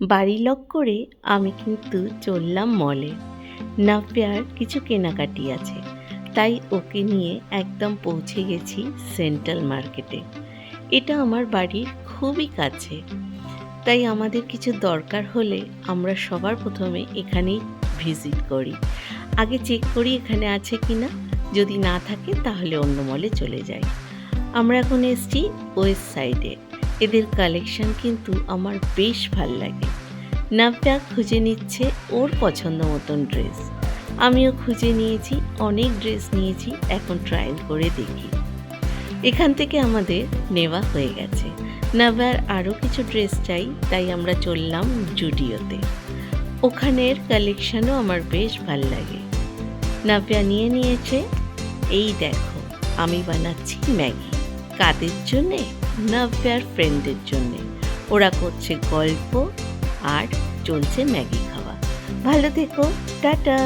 বাড়ি লক করে আমি কিন্তু চললাম মলে। নাব্যার কিছু কেনাকাটি আছে, তাই ওকে নিয়ে একদম পৌঁছে গেছি সেন্ট্রাল মার্কেটে। এটা আমার বাড়ির খুবই কাছে, তাই আমাদের কিছু দরকার হলে আমরা সবার প্রথমে এখানেই ভিজিট করি। আগে চেক করি এখানে আছে কি না, যদি না থাকে তাহলে অন্য মলে চলে যাই। আমরা এখন এসছি ওয়েস্ট সাইডে। এদের কালেকশন কিন্তু আমার বেশ ভাল লাগে। নাব্যা খুঁজে নিচ্ছে ওর পছন্দ মতন ড্রেস, আমিও খুঁজে নিয়েছি, অনেক ড্রেস নিয়েছি, এখন ট্রায়াল করে দেখি। এখান থেকে আমাদের নেওয়া হয়ে গেছে। নাব্যার আরও কিছু ড্রেস চাই, তাই আমরা চললাম জুডিওতে। ওখানের কালেকশনও আমার বেশ ভাল লাগে। নাব্যা নিয়ে নিয়েছে। এই দেখো, আমি বানাচ্ছি ম্যাগি। কাদের জন্যে? নাব্যার ফ্রেন্ডের জন্যে। ওরা করছে গল্প আর চলছে ম্যাগি খাওয়া। ভালো থেকো, টাটা।